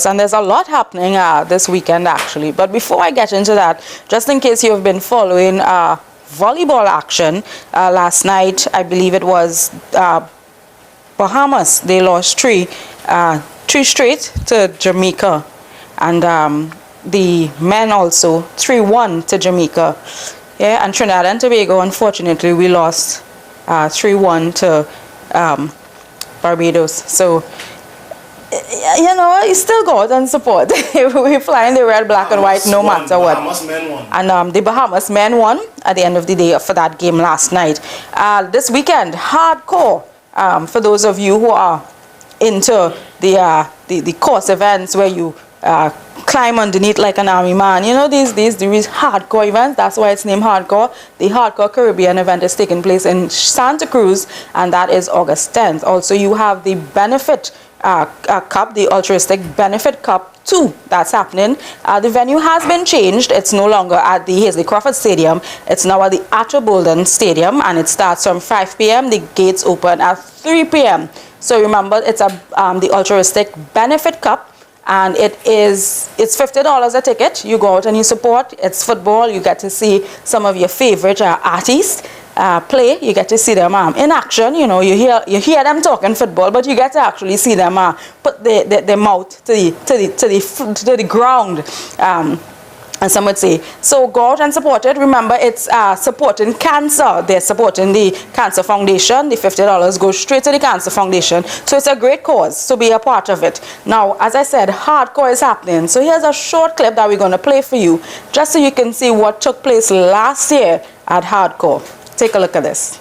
course, and there's a lot happening this weekend actually. But before I get into that, just in case you've been following volleyball action, last night I believe it was Bahamas. They lost three straight to Jamaica, and the men also 3-1 to Jamaica. Yeah, and Trinidad and Tobago, unfortunately, we lost 3-1 to Barbados. So, you know, you still go out and support. We're flying the red, black, and white no matter what. Bahamas men won. And the Bahamas men won at the end of the day for that game last night. This weekend, hardcore, for those of you who are into the course events where you climb underneath like an army man. You know, these hardcore events. That's why it's named hardcore. The Hardcore Caribbean event is taking place in Santa Cruz, and that is August 10th. Also, you have the Benefit Cup, the Altruistic Benefit Cup 2. That's happening. The venue has been changed. It's no longer at the Hazley Crawford Stadium. It's now at the Atto Bolden Stadium, and it starts from 5 p.m. The gates open at 3 p.m. So remember, it's the Altruistic Benefit Cup. And it's $50 a ticket. You go out and you support. It's football. You get to see some of your favorite artists play. You get to see them in action. You know, you hear them talking football, but you get to actually see them put their mouth to the ground. And some would say, so go out and support it. Remember, it's supporting cancer. They're supporting the Cancer Foundation. The $50 goes straight to the Cancer Foundation. So it's a great cause, so be a part of it. Now, as I said, hardcore is happening. So here's a short clip that we're going to play for you, just so you can see what took place last year at hardcore. Take a look at this.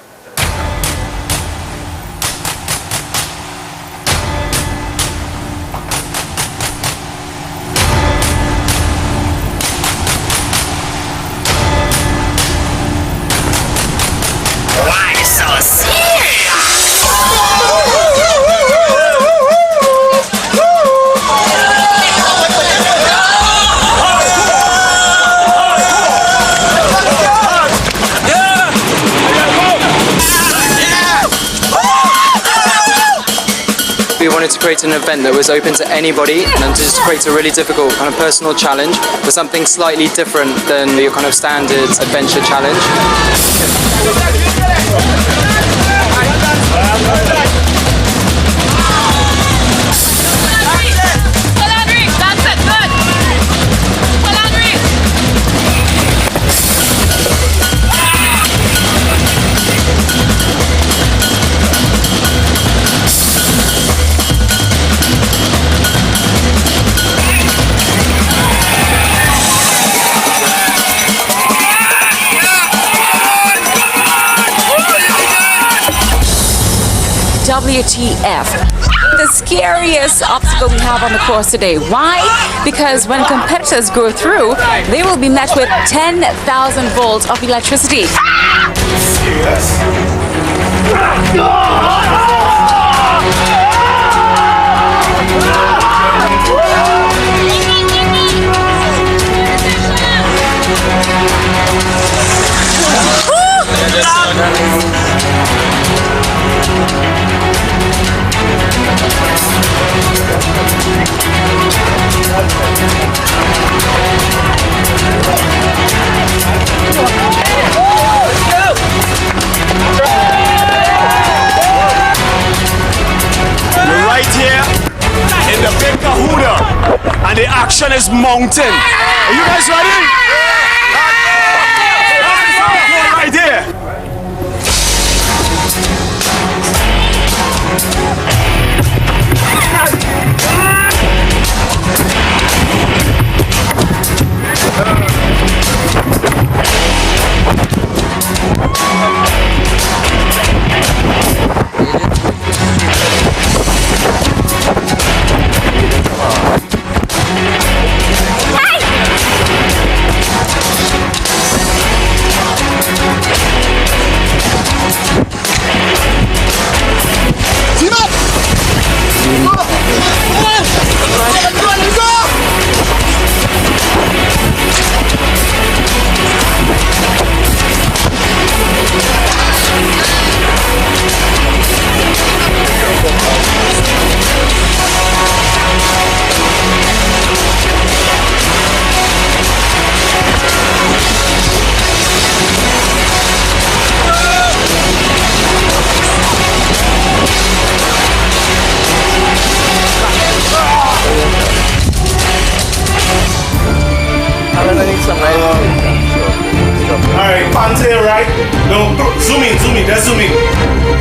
We wanted to create an event that was open to anybody and to just create a really difficult kind of personal challenge for something slightly different than your kind of standard adventure challenge. WTF. The scariest obstacle we have on the course today. Why? Because when competitors go through, they will be met with 10,000 volts of electricity. And the action is mounting. Are you guys ready? Right there. in, just zoom in.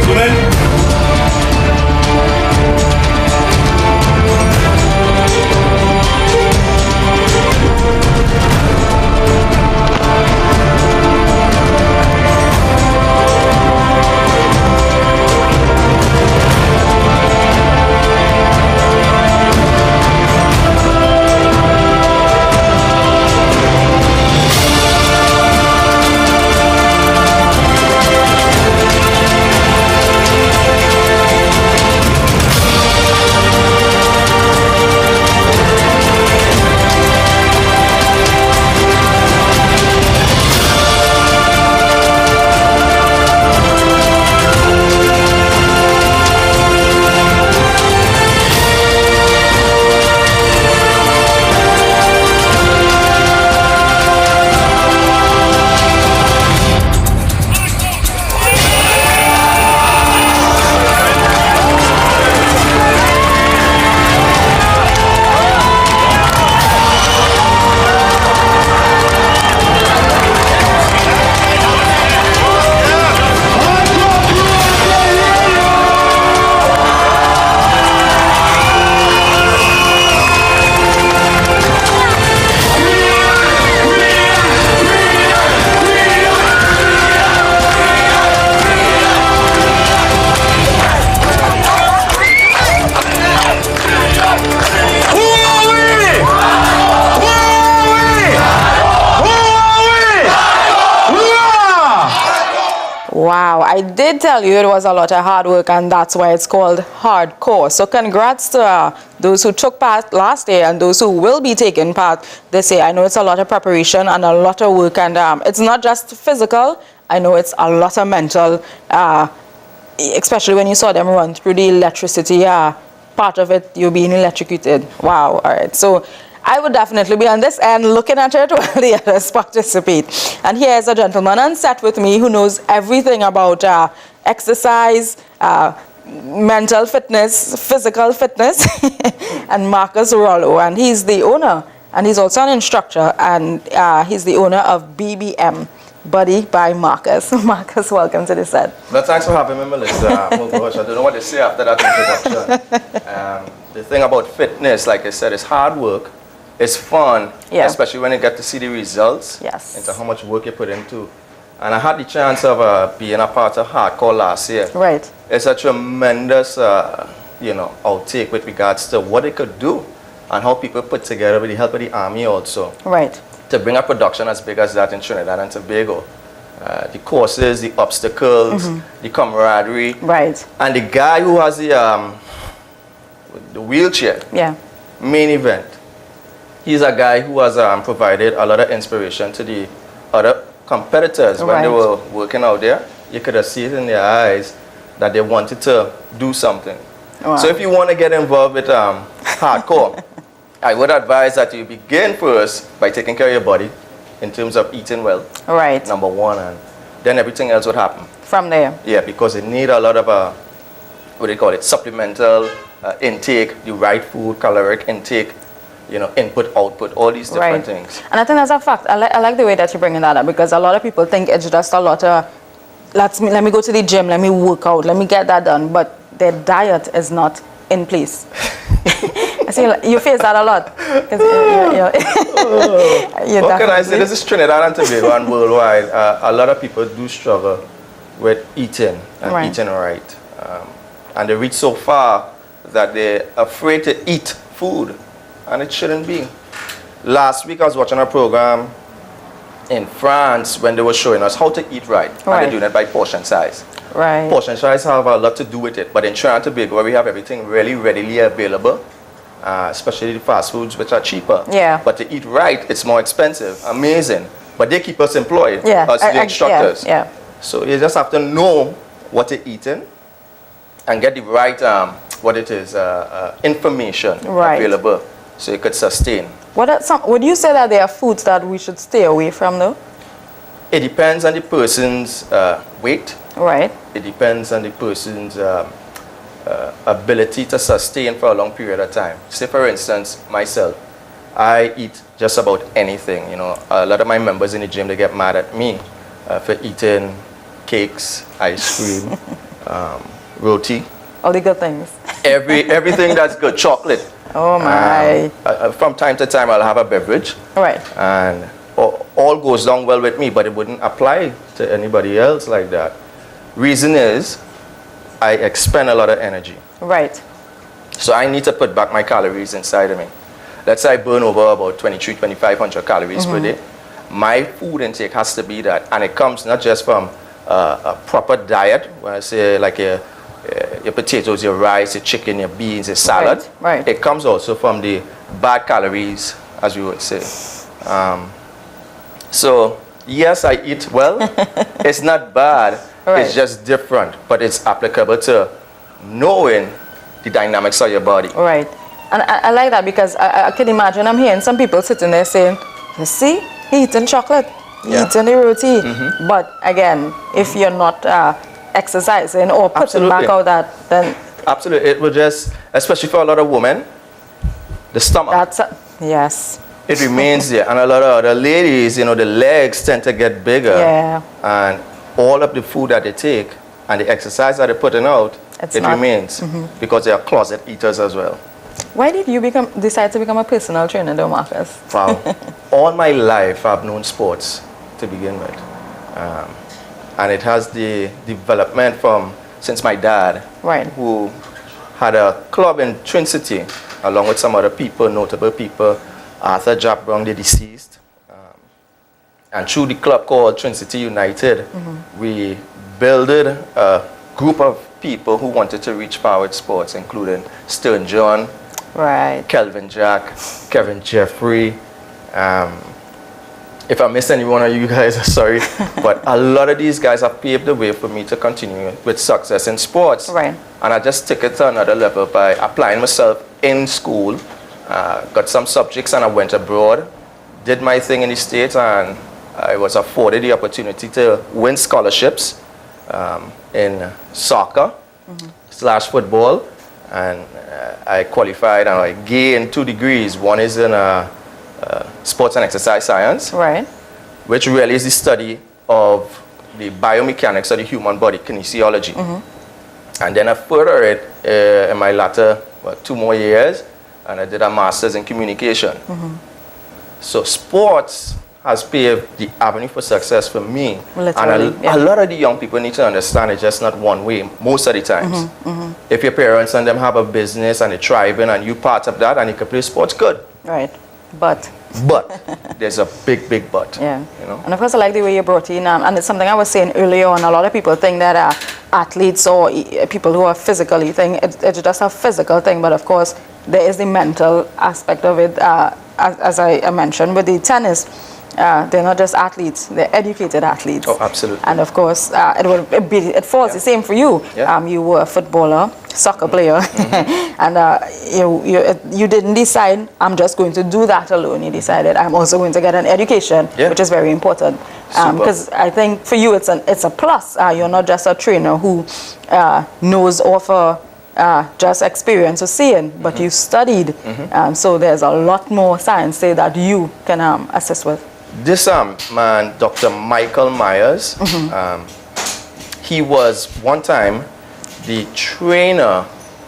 Zoom in. Wow, I did tell you it was a lot of hard work, and that's why it's called hardcore. So congrats to those who took part last year and those who will be taking part this year. I know it's a lot of preparation and a lot of work, and it's not just physical. I know it's a lot of mental, especially when you saw them run through the electricity part of it, you're being electrocuted. Wow, all right. So I would definitely be on this end looking at it while the others participate. And here's a gentleman on set with me who knows everything about exercise, mental fitness, physical fitness, and Marcus Rullow. And he's the owner, and he's also an instructor, and he's the owner of BBM, Buddy by Marcus. Marcus, welcome to the set. Well, thanks for having me, Melissa. Oh gosh, I don't know what to say after that introduction. The thing about fitness, like I said, is hard work. It's fun, especially when you get to see the results into how much work you put into. And I had the chance of being a part of Hardcore last year. Right. It's a tremendous, outtake with regards to what it could do and how people put together with the help of the Army also. Right. To bring a production as big as that in Trinidad and Tobago. The courses, the obstacles, the camaraderie. Right. And the guy who has the wheelchair, main event, he's a guy who has provided a lot of inspiration to the other competitors when they were working out there. You could have seen it in their eyes that they wanted to do something. Wow. So if you want to get involved with hardcore, I would advise that you begin first by taking care of your body in terms of eating well. Right. Number one, and then everything else would happen. From there. Yeah, because you need a lot of, supplemental intake, the right food, caloric intake, input, output, all these different things. And I think that's a fact. I like the way that you're bringing that up, because a lot of people think it's just a lot of, let me go to the gym, let me work out, let me get that done, but their diet is not in place. I see you face that a lot. What can I say? This is Trinidad and Tobago and worldwide. A lot of people do struggle with eating and eating right. And they reach so far that they're afraid to eat food, and it shouldn't be. Last week I was watching a program in France when they were showing us how to eat right. And they're doing it by portion size. Right. Portion size have a lot to do with it, but in Trinidad and Tobago, where we have everything really readily available, especially the fast foods, which are cheaper. Yeah. But to eat right, it's more expensive. Amazing. But they keep us employed, us the instructors. So you just have to know what you're eating and get the right, information available so you could sustain. Would you say that there are foods that we should stay away from, though? It depends on the person's weight. Right. It depends on the person's ability to sustain for a long period of time. Say, for instance, myself, I eat just about anything. A lot of my members in the gym, they get mad at me for eating cakes, ice cream, roti. All the good things. Everything that's good, chocolate. Oh my. From time to time, I'll have a beverage. Right. And all goes down well with me, but it wouldn't apply to anybody else like that. Reason is, I expend a lot of energy. Right. So I need to put back my calories inside of me. Let's say I burn over about 2,500 calories per day. My food intake has to be that. And it comes not just from a proper diet, when I say like your potatoes, your rice, your chicken, your beans, your salad. Right. It comes also from the bad calories, as we would say. So, yes, I eat well. It's not bad. Right. It's just different. But it's applicable to knowing the dynamics of your body. Right. And I like that because I can imagine I'm hearing some people sitting there saying, you see, he eating chocolate, he eating the roti. But again, if you're not exercising or putting back out that, then... Absolutely. It will just, especially for a lot of women, the stomach. Yes. It remains there. And a lot of other ladies, you know, the legs tend to get bigger. Yeah. And all of the food that they take and the exercise that they're putting out, it remains because they are closet eaters as well. Why did you decide to become a personal trainer, though, Marcus? Wow. All my life, I've known sports to begin with. And it has the development since my dad, who had a club in Twin City, along with some other people, notable people, Arthur Jack Brown, the deceased. And through the club called Twin City United, we builded a group of people who wanted to reach far with sports, including Stern John, Kelvin Jack, Kevin Jeffrey. If I missed any one of you guys, sorry. But a lot of these guys have paved the way for me to continue with success in sports. Right. And I just took it to another level by applying myself in school, got some subjects, and I went abroad, did my thing in the States, and I was afforded the opportunity to win scholarships in soccer / football. And I qualified and I gained 2 degrees. One is in sports and exercise science, which really is the study of the biomechanics of the human body, kinesiology. And then I furthered it in my latter 2 more years, and I did a master's in communication. So sports has paved the avenue for success for me. Literally, and a lot of the young people need to understand it's just not one way most of the times. If your parents and them have a business and they're thriving and you part of that and you can play sports, good. Right. But there's a big but. Yeah. You know? And of course, I like the way you brought in, and it's something I was saying earlier on. A lot of people think that athletes or people who are physically it's just a physical thing, but of course, there is the mental aspect of it. As I mentioned with the tennis, they're not just athletes; they're educated athletes. Oh, absolutely. And of course, it falls the same for you. You were a footballer, soccer player, and you didn't decide I'm just going to do that alone. You decided I'm also going to get an education, which is very important. Because I think for you it's a plus. You're not just a trainer who knows of just experience or seeing, but you studied. So there's a lot more science that you can assist with. This man, Dr. Michael Myers, he was one time the trainer,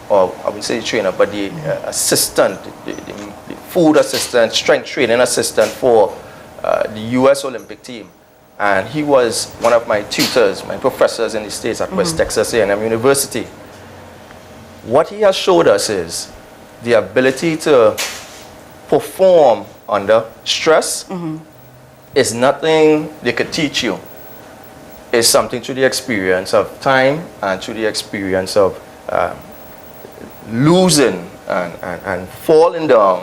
or I wouldn't say the trainer, but the assistant, the food assistant, strength training assistant for the U.S. Olympic team. And he was one of my tutors, my professors in the States at West Texas A&M University. What he has showed us is the ability to perform under stress is nothing they could teach you. It's something through the experience of time and through the experience of losing and falling down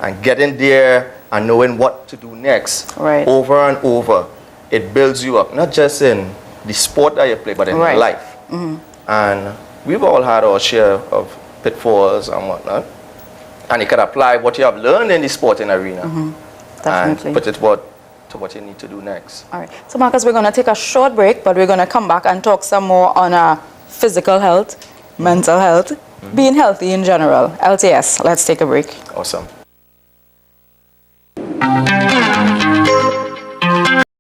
and getting there and knowing what to do next over and over. It builds you up, not just in the sport that you play, but in life. And we've all had our share of pitfalls and whatnot. And you can apply what you have learned in the sporting arena and put it to what you need to do next. All right. So, Marcus, we're going to take a short break, but we're going to come back and talk some more on physical health, mental health, being healthy in general. LTS, let's take a break. Awesome.